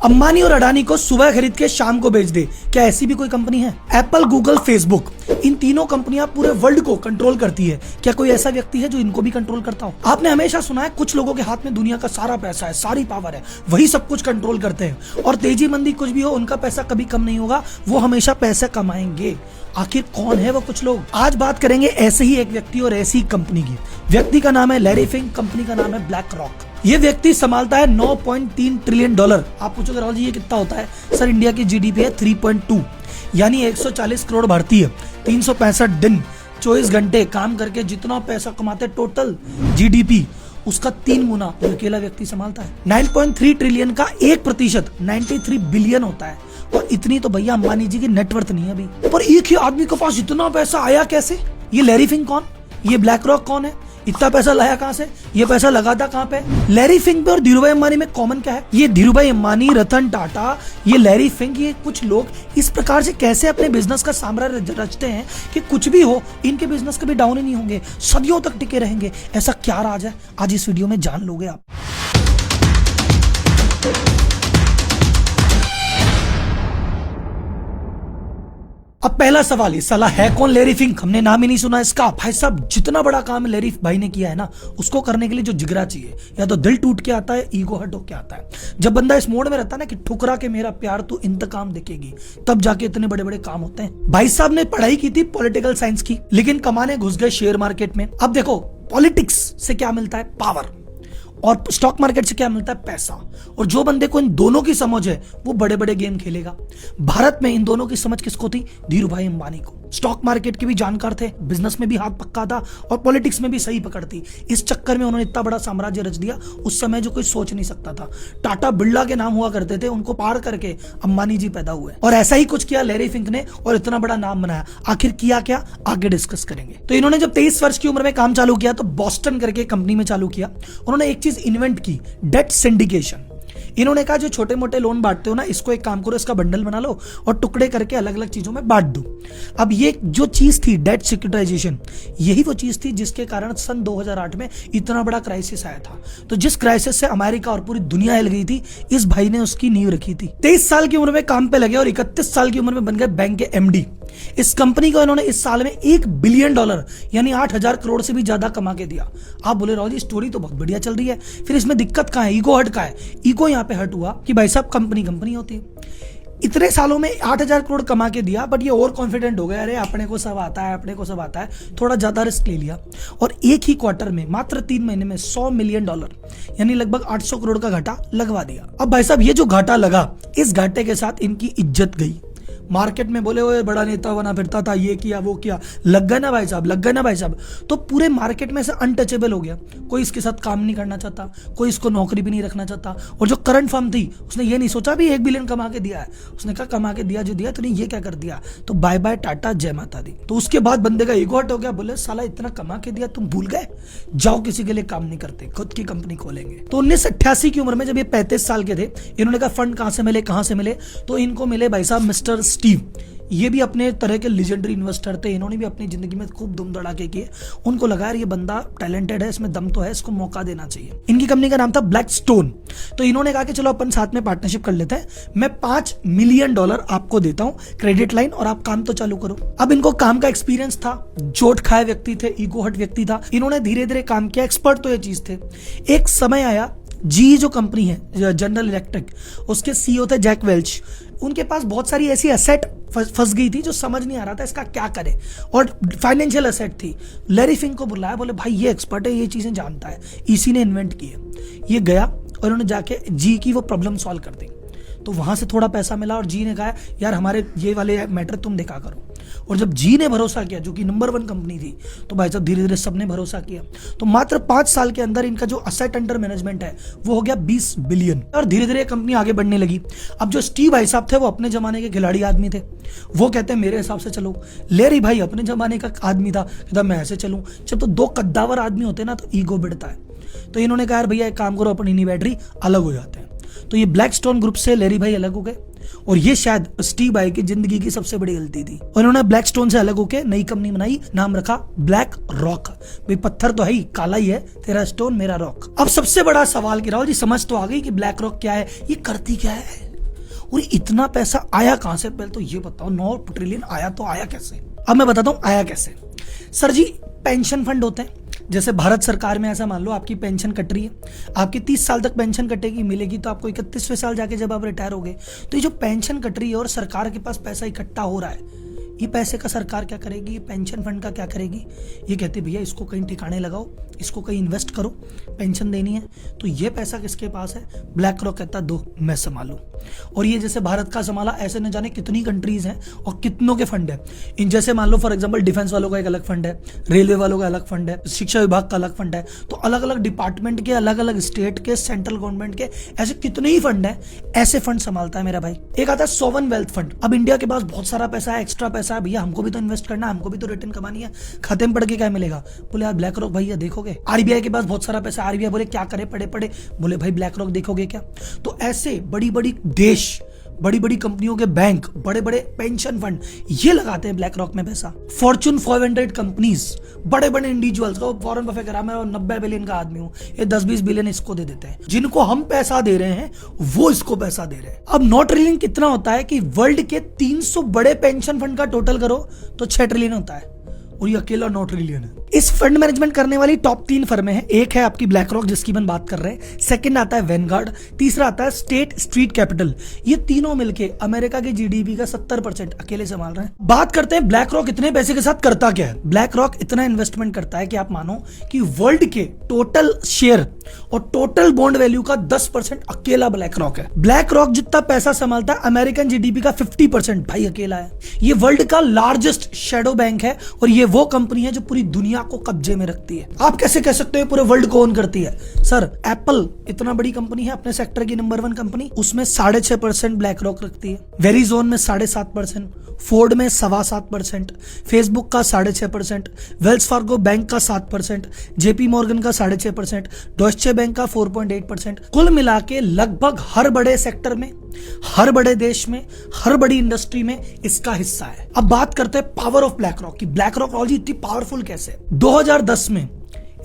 अंबानी और अडानी को सुबह खरीद के शाम को बेच दे, क्या ऐसी भी कोई कंपनी है? एप्पल, गूगल, फेसबुक, इन तीनों कंपनियां पूरे वर्ल्ड को कंट्रोल करती है। क्या कोई ऐसा व्यक्ति है जो इनको भी कंट्रोल करता हो? आपने हमेशा सुना है कुछ लोगों के हाथ में दुनिया का सारा पैसा है, सारी पावर है, वही सब कुछ कंट्रोल करते हैं और तेजी मंदी कुछ भी हो उनका पैसा कभी कम नहीं होगा, वो हमेशा पैसा कमाएंगे। आखिर कौन है वो कुछ लोग? आज बात करेंगे ऐसे ही एक व्यक्ति और ऐसी कंपनी की। व्यक्ति का नाम है लैरी फिंक, कंपनी का नाम है ब्लैक रॉक। ये व्यक्ति संभालता है 9.3 ट्रिलियन डॉलर। आप पूछोगे राहुल जी ये कितना होता है? सर इंडिया की जीडीपी है 3.2, यानी 140 करोड़ भारतीय 365 दिन 24 घंटे काम करके जितना पैसा कमाते टोटल जीडीपी उसका 3 गुना ये अकेला व्यक्ति संभालता है। 9.3 ट्रिलियन का 1% 93 बिलियन होता है और इतनी तो भैया अंबानी जी की नेटवर्थ नहीं है अभी। पर एक ही आदमी के पास इतना पैसा आया कैसे? ये लैरी फिंक कौन? ये ब्लैक रॉक कौन है? इतना पैसा लाया कहां से? ये पैसा लगाता कहां पे? लैरी फिंक पे और धीरूभाई अंबानी में कॉमन क्या है? ये धीरूभाई अंबानी, रतन टाटा, ये लैरी फिंक, ये कुछ लोग इस प्रकार से कैसे अपने बिजनेस का साम्राज्य रचते हैं कि कुछ भी हो इनके बिजनेस कभी डाउन ही नहीं होंगे, सदियों तक टिके रहेंगे। ऐसा क्या राज है? आज इस वीडियो में जान लोगे आप। अब पहला सवाल, ये साला है कौन लैरी फिंक? हमने नाम ही नहीं सुना इसका। भाई साहब जितना बड़ा काम लैरी भाई ने किया है ना, उसको करने के लिए जो जिगरा चाहिए, या तो दिल टूट के आता है, ईगो हट होके आता है। जब बंदा इस मोड में रहता है ना कि ठुकरा के मेरा प्यार तू इंतकाम देखेगी, तब जाके इतने बड़े बड़े काम होते हैं। भाई साहब ने पढ़ाई की थी पॉलिटिकल साइंस की, लेकिन कमाने घुस गए शेयर मार्केट में। अब देखो पॉलिटिक्स से क्या मिलता है? पावर। और स्टॉक मार्केट से क्या मिलता है? पैसा। और जो बंदे को इन दोनों की समझ है वो बड़े बड़े गेम खेलेगा। भारत में इन दोनों की समझ किसको थी? धीरूभाई अंबानी को। स्टॉक मार्केट के भी जानकार थे, बिजनेस में भी हाथ पक्का था और पॉलिटिक्स में भी सही पकड़ थी। इस चक्कर में उन्होंने इतना बड़ा साम्राज्य रच दिया उस समय जो कोई सोच नहीं सकता था। टाटा बिरला के नाम हुआ करते थे, उनको पार करके अंबानी जी पैदा हुए और ऐसा ही कुछ किया लैरी फिंक ने और इतना बड़ा नाम बनाया। आखिर किया क्या, आगे डिस्कस करेंगे। तो इन्होंने जब 23 वर्ष की उम्र में काम चालू किया तो बॉस्टन करके कंपनी में चालू किया। उन्होंने एक चीज इन्वेंट की, डेट सिंडिकेशन। इन्होंने कहा जो छोटे मोटे लोन बांटते हो ना, इसको एक काम करो, इसका बंडल बना लो और टुकड़े करके अलग अलग चीजों में बांट दो। अब ये जो चीज थी डेट सिक्योरिटाइजेशन, यही वो चीज थी जिसके कारण सन 2008 में इतना बड़ा क्राइसिस आया था। तो जिस क्राइसिस से अमेरिका और पूरी दुनिया हिल गई थी, इस भाई ने उसकी नींव रखी थी। 23 साल की उम्र में काम पे लगे और 31 साल की उम्र में बन गए बैंक के एमडी। इस कंपनी को इन्होंने इस साल में $1 बिलियन यानी 8,000 करोड़ से भी ज्यादा कमा के दिया। आप बोले राहुल जी स्टोरी तो बहुत बढ़िया चल रही है, फिर इसमें दिक्कत कहां है? ईगो हट का है। ईगो यहाँ पे हट हुआ कि भाई साहब कंपनी होती है। इतने सालों में 8,000 करोड़ कमा के दिया, बट ये और कॉन्फिडेंट हो गया, अरे अपने को सब आता है, अपने को सब आता है। थोड़ा ज्यादा रिस्क ले लिया और एक ही क्वार्टर में मात्र 3 महीने में $100 मिलियन यानी लगभग 800 करोड़ का घाटा लगवा दिया। अब भाई साहब ये जो घाटा लगा, इस घाटे के साथ इनकी इज्जत गई। मार्केट में बोले वो बड़ा नेता बना फिरता था, ये किया वो किया, लग गए ना भाई साहब, लग गए ना भाई साहब। तो पूरे मार्केट में से अनटचेबल हो गया। कोई इसके साथ काम नहीं करना चाहता, कोई इसको नौकरी भी नहीं रखना चाहता। और जो करंट फर्म थी उसने ये नहीं सोचा भी 1 बिलियन कमा के दिया है, उसने कहा कमा के दिया जो दिया तूने ये क्या कर दिया, तो बाय बाय टाटा जय माता दी। तो उसके बाद बंदे का ईगो हट हो गया, बोले साला इतना कमा के दिया तुम भूल गए, जाओ किसी के लिए काम नहीं करते, खुद की कंपनी खोलेंगे। तो 1988 की उम्र में जब ये 35 साल के थे, इन्होंने कहा फंड कहां से मिले, तो इनको मिले भाई साहब मिस्टर स्टीव। ये भी अपने तरह के लेजेंडरी इन्वेस्टर थे, इन्होंने भी अपनी जिंदगी में खूब धूम धड़ाके किए। उनको लगा यार ये बंदा टैलेंटेड है, इसमें दम तो है, इसको मौका देना चाहिए। इनकी कंपनी का नाम था ब्लैकस्टोन। तो इन्होंने कहा कि चलो अपन साथ में पार्टनरशिप कर लेते हैं, मैं $5 मिलियन आपको देता हूं क्रेडिट लाइन और आप काम तो चालू करो। अब इनको काम का एक्सपीरियंस था, जोट खाए व्यक्ति थे, ईगो हट व्यक्ति था, इन्होंने धीरे धीरे काम किया, एक्सपर्ट तो ये चीज थे। एक समय आया, जी जो कंपनी है जनरल इलेक्ट्रिक, उसके सीईओ थे जैक वेल्च। उनके पास बहुत सारी ऐसी एसेट फंस गई थी जो समझ नहीं आ रहा था इसका क्या करे, और फाइनेंशियल एसेट थी। लैरी फिंक को बुलाया, बोले भाई ये एक्सपर्ट है, ये चीजें जानता है, इसी ने इन्वेंट की है। ये गया और उन्होंने जाके जी की वो प्रॉब्लम सॉल्व कर दी। तो वहां से थोड़ा पैसा मिला और जी ने कहा यार हमारे ये वाले मैटर तुम देखा करो। और जब जी ने भरोसा किया, जो कि नंबर 1 कंपनी थी, तो भाई साहब धीरे धीरे सबने भरोसा किया। तो मात्र 5 साल के अंदर इनका जो असेट अंडर मैनेजमेंट है वो हो गया 20 बिलियन और धीरे धीरे कंपनी आगे बढ़ने लगी। अब जो स्टीव भाई साहब थे वो अपने जमाने के खिलाड़ी आदमी थे, वो कहते हैं मेरे हिसाब से चलो। लैरी भाई अपने जमाने का आदमी था, कहता मैं ऐसे चलूं। जब तो 2 कद्दावर आदमी होते ना तो ईगो बढ़ता है। तो इन्होंने कहा यार भैया एक काम करो, अपनी बैटरी अलग हो जाते हैं। तो ये ब्लैकस्टोन ग्रुप से लैरी भाई अलग हो गए और ये शायद स्टीव भाई की जिंदगी की सबसे बड़ी गलती थी। और उन्होंने ब्लैकस्टोन से अलग होकर नई कंपनी बनाई, नाम रखा ब्लैक रॉक। भाई पत्थर तो है ही, काला ही है, तेरा स्टोन मेरा रॉक। अब सबसे बड़ा सवाल कि राहुल जी समझ तो आ गई कि ब्लैक रॉक क्या है, ये करती क्या है? और इतना पैसा आया कहां से, पहले तो ये बताओ 9 ट्रिलियन आया तो आया कैसे। अब मैं बताता हूं आया कैसे। सर जी, पेंशन फंड होते हैं, जैसे भारत सरकार में ऐसा मान लो आपकी पेंशन कट रही है, आपकी 30 साल तक पेंशन कटेगी, मिलेगी तो आपको 31वें साल जाके जब आप रिटायर हो गए, तो ये जो पेंशन कट रही है और सरकार के पास पैसा इकट्ठा हो रहा है, ये पैसे का सरकार क्या करेगी, ये पेंशन फंड का क्या करेगी, ये कहते भैया इसको कहीं ठिकाने लगाओ, इसको कहीं इन्वेस्ट करो, पेंशन देनी है। तो ये पैसा किसके पास है, ब्लैक रॉक कहता दो मैं संभालू। और ये जैसे भारत का संभाला, ऐसे न जाने कितनी कंट्रीज हैं और कितनों के फंड है। इन जैसे मान लो फॉर एग्जांपल डिफेंस वालों का एक अलग फंड है, रेलवे वालों का अलग फंड है, शिक्षा विभाग का अलग फंड है, तो अलग अलग डिपार्टमेंट के, अलग अलग स्टेट के, सेंट्रल गवर्नमेंट के ऐसे कितने ही फंड है, ऐसे फंड संभालता है मेरा भाई। एक आता है सॉवरेन वेल्थ फंड। अब इंडिया के पास बहुत सारा पैसा है, एक्स्ट्रा पैसा है, भैया हमको भी तो इन्वेस्ट करना है, हमको भी तो रिटर्न कमानी है, खाते में पड़ के क्या मिलेगा, बोले यार ब्लैक रॉक भैया देखोगे। आरबीआई के पास बहुत सारा पैसा, आरबीआई बोले क्या करे पड़े पड़े, बोले भाई ब्लैक रॉक देखोगे क्या। तो ऐसे बड़ी बड़ी देश, बड़ी बड़ी कंपनियों के बैंक, बड़े बड़े पेंशन फंड ये लगाते हैं ब्लैक रॉक में पैसा। फॉर्च्यून 500 कंपनीज, बड़े बड़े इंडिविजुअल्स को, वॉरेन बफेट कह रहा मैं 90 बिलियन का आदमी हूं, ये 10-20 बिलियन इसको दे देते हैं, जिनको हम पैसा दे रहे हैं वो इसको पैसा दे रहे हैं। अब 9 ट्रिलियन कितना होता है कि वर्ल्ड के 300 बड़े पेंशन फंड का टोटल करो तो 6 ट्रिलियन होता है, और ये अकेला 9 ट्रिलियन है। इस फंड मैनेजमेंट करने वाली टॉप 3 फर्में हैं। एक है आपकी ब्लैक रॉक जिसकी हम बात कर रहे हैं, सेकंड आता है वैनगार्ड, तीसरा आता है स्टेट स्ट्रीट कैपिटल। ये तीनों मिलके अमेरिका के जीडीपी का 70% अकेले संभाल रहे हैं। बात करते हैं ब्लैक रॉक इतने पैसे के साथ करता क्या है। ब्लैक रॉक इतना इन्वेस्टमेंट करता है कि आप मानो कि वर्ल्ड के टोटल शेयर और टोटल बॉन्ड वैल्यू का 10% अकेला ब्लैक रॉक है। ब्लैक रॉक जितना पैसा संभालता है अमेरिकन जीडीपी का 50% भाई अकेला है। ये वर्ल्ड का लार्जेस्ट शैडो बैंक है और ये वो कंपनी है जो पूरी दुनिया को कब्जे में रखती है। आप कैसे कह सकते हो पूरे वर्ल्ड को ओन करती है। सर एप्पल इतना बड़ी कंपनी है, अपने सेक्टर की नंबर 1 कंपनी, उसमें 6.5% ब्लैक रॉक रखती है। वेरिजोन में 7.5%, फोर्ड में 7.25%, फेसबुक का 6.5%, वेल्स फार्गो बैंक का 7%, जेपी मॉर्गन का 6.5%, डॉइचे बैंक का 4.8%। कुल मिला के लगभग हर बड़े सेक्टर में, हर बड़े देश में, हर बड़ी इंडस्ट्री में इसका हिस्सा है। अब बात करते हैं पावर ऑफ ब्लैक रॉक की। ब्लैक रॉक ऑलरेडी इतनी पावरफुल कैसे। 2010 में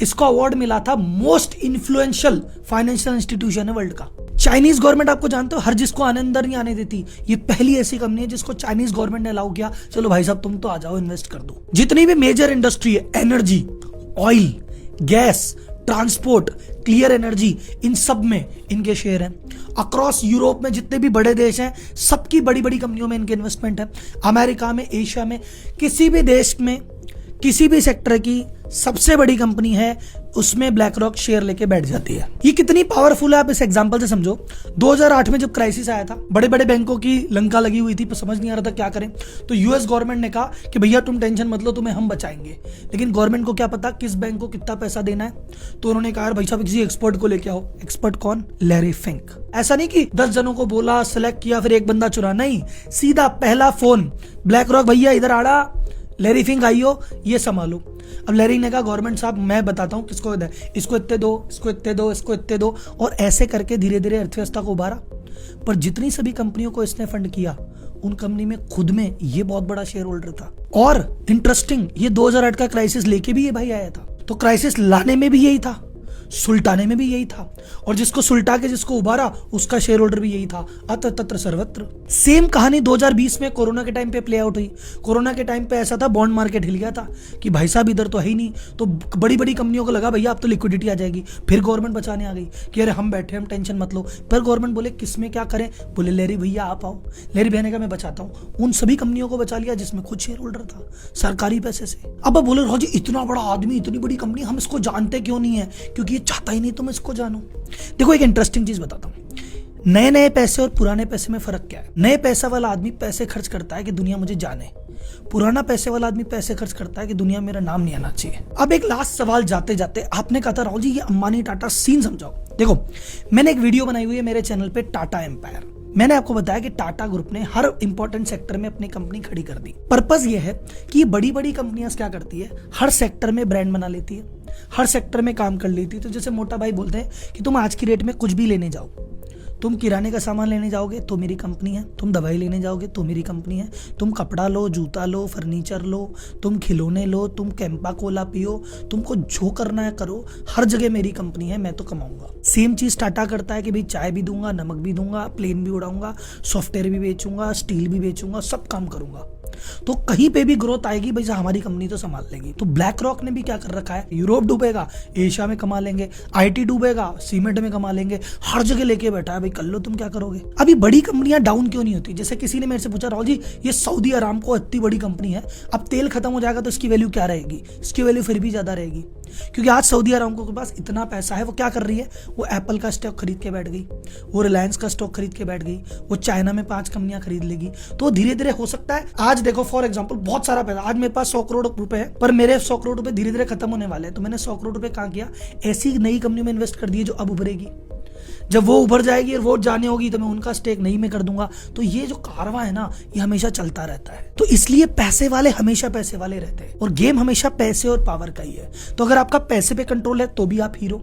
इसको अवार्ड मिला था मोस्ट इन्फ्लुएंशियल फाइनेंशियल इंस्टीट्यूशन है वर्ल्ड का। चाइनीज गवर्नमेंट आपको जानते हो हर जिसको आने अंदर नहीं आने देती, ये पहली ऐसी कंपनी है जिसको चाइनीज गवर्नमेंट ने अलाउ किया, चलो भाई साहब तुम तो आ जाओ इन्वेस्ट कर दो। जितनी भी मेजर इंडस्ट्री है, energy, oil, gas, transport, clear energy, इन सब में इनके शेयर हैं। अक्रॉस यूरोप में जितने भी बड़े देश हैं सबकी बड़ी बड़ी कंपनियों में इनके इन्वेस्टमेंट है। अमेरिका में, एशिया में, किसी भी देश में, किसी भी सेक्टर की सबसे बड़ी कंपनी है उसमें ब्लैक रॉक शेयर लेके बैठ जाती है। ये कितनी पावरफुल है आप इस एग्जांपल से समझो। 2008 में जब क्राइसिस आया था, बड़े बड़े बैंकों की लंका लगी हुई थी, पर समझ नहीं आ रहा था क्या करें, तो यूएस गवर्नमेंट ने कहा कि भैया तुम टेंशन मत लो, तुम्हें हम बचाएंगे। लेकिन गवर्नमेंट को क्या पता किस बैंक को कितना पैसा देना है, तो उन्होंने कहा भाई साहब किसी एक्सपर्ट को लेके आओ। एक्सपर्ट कौन, लैरी फिंक। ऐसा नहीं कि 10 जनों को बोला, सिलेक्ट किया, फिर एक बंदा चुना, नहीं, सीधा पहला फोन ब्लैक रॉक भैया इधर आड़ा, लैरी फिंक आइयो, ये संभालो। अब लैरी ने कहा गवर्नमेंट साहब मैं बताता हूँ किसको दे, इसको इतने दो, इसको इतने दो, इसको इतने दो, और ऐसे करके धीरे धीरे अर्थव्यवस्था को उभारा। पर जितनी सभी कंपनियों को इसने फंड किया, उन कंपनी में खुद में ये बहुत बड़ा शेयर होल्डर था। और इंटरेस्टिंग, ये 2008 का क्राइसिस लेके भी ये भाई आया था, तो क्राइसिस लाने में भी यही था, सुलटाने में भी यही था, और जिसको सुलटा के जिसको उबारा उसका शेयर होल्डर भी यही था। अत्र तत्र सर्वत्र सेम कहानी 2020 में कोरोना के टाइम पे प्ले आउट हुई। कोरोना के टाइम पे ऐसा था, बॉन्ड मार्केट हिल गया था कि भाई साहब इधर तो है ही नहीं, तो बड़ी बड़ी कंपनियों को लगा भैया अब तो लिक्विडिटी आ जाएगी। फिर गवर्नमेंट बचाने आ गई कि अरे हम बैठे, हम टेंशन मत लो। पर गवर्नमेंट बोले किसमें क्या करें, बोले लैरी भैया आप आओ। लैरी बहने का मैं बचाता हूँ। उन सभी कंपनियों को बचा लिया जिसमें खुद शेयर होल्डर था, सरकारी पैसे से। अब बोले रोजी इतना बड़ा आदमी, इतनी बड़ी कंपनी, हम इसको जानते क्यों नहीं है, क्योंकि ये चाहता ही नहीं तुम इसको जानो। देखो एक इंटरेस्टिंग चीज बताता हूं, नए नए पैसे और पुराने पैसे में फर्क क्या है। नए पैसा वाला आदमी पैसे खर्च करता है कि दुनिया मुझे जाने, पुराना पैसे वाला आदमी पैसे खर्च करता है कि दुनिया मेरा नाम नहीं आना चाहिए। अब एक लास्ट सवाल जाते जाते, आपने कहा था राहुल जी ये अंबानी टाटा सीन समझाओ। देखो मैंने एक वीडियो बनाई हुई है मेरे चैनल पे, टाटा एम्पायर। मैंने आपको बताया कि टाटा ग्रुप ने हर इंपॉर्टेंट सेक्टर में अपनी कंपनी खड़ी कर दी। पर्पस ये है कि ये बड़ी बड़ी कंपनियां क्या करती है, हर सेक्टर में ब्रांड बना लेती है, हर सेक्टर में काम कर लेती है। तो जैसे मोटा भाई बोलते हैं कि तुम आज की रेट में कुछ भी लेने जाओ तुम किराने का सामान लेने जाओगे तो मेरी कंपनी है, तुम दवाई लेने जाओगे तो मेरी कंपनी है, तुम कपड़ा लो, जूता लो, फर्नीचर लो, तुम खिलौने लो, तुम कैंपा कोला पियो, तुमको जो करना है करो, हर जगह मेरी कंपनी है, मैं तो कमाऊंगा। सेम चीज टाटा करता है कि भाई चाय भी दूंगा, नमक भी दूंगा, प्लेन भी उड़ाऊंगा, सॉफ्टवेयर भी बेचूंगा, स्टील भी बेचूंगा, सब काम करूंगा। तो कहीं पे भी ग्रोथ आएगी भाई हमारी कंपनी तो संभाल लेगी। तो ब्लैक रॉक ने भी क्या कर रखा है, यूरोप डूबेगा, एशिया में कमा लेंगे, आईटी डूबेगा, सीमेंट में कमा लेंगे, हर जगह लेके बैठा है भाई, कर लो तुम क्या करोगे। अभी बड़ी कंपनियां डाउन क्यों नहीं होती? जैसे किसी ने मेरे से पूछा, राहुल जी ये सऊदी अरामको इतनी बड़ी कंपनी है, अब तेल खत्म हो जाएगा तो इसकी वैल्यू क्या रहेगी? इसकी वैल्यू फिर भी ज्यादा रहेगी, क्योंकि आज सऊदी अरामको के पास इतना पैसा है। वो क्या कर रही है, वो एप्पल का स्टॉक खरीद के बैठ गई, वो रिलायंस का स्टॉक खरीद के बैठ गई, वो चाइना में 5 कंपनियां खरीद लेगी। तो धीरे धीरे हो सकता है, आज देखो फॉर एग्जांपल बहुत सारा पैसा, आज मेरे पास 100 करोड़ रुपए है, पर मेरे 100 करोड़ रुपए धीरे धीरे खत्म होने वाले हैं। तो मैंने 100 करोड़ रुपए कहां किया, ऐसी नई कंपनी में इन्वेस्ट कर दिए जो अब उभरेगी। जब वो उभर जाएगी और वोट जाने होगी तो मैं उनका स्टेक नहीं में कर दूंगा। तो ये जो कारवां है ना, ये हमेशा चलता रहता है। तो इसलिए पैसे वाले हमेशा पैसे वाले रहते हैं, और गेम हमेशा पैसे और पावर का ही है। तो अगर आपका पैसे पे कंट्रोल है तो भी आप हीरो,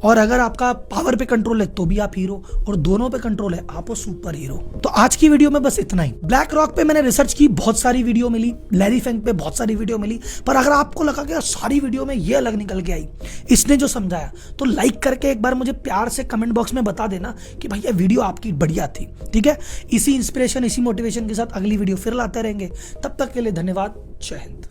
और अगर आपका पावर पे कंट्रोल है तो भी आप हीरो, और दोनों पे कंट्रोल है आप हो सुपर हीरो। तो आज की वीडियो में बस इतना ही। ब्लैक रॉक पे मैंने रिसर्च की, बहुत सारी वीडियो मिली, लैरी फेंग पे बहुत सारी वीडियो मिली, पर अगर आपको लगा कि सारी वीडियो में ये अलग निकल के आई, इसने जो समझाया, तो लाइक करके एक बार मुझे प्यार से कमेंट बॉक्स में बता देना कि भाई ये वीडियो आपकी बढ़िया थी। ठीक है, इसी इंस्पिरेशन, इसी मोटिवेशन के साथ अगली वीडियो फिर लाते रहेंगे। तब तक के लिए धन्यवाद। जय हिंद।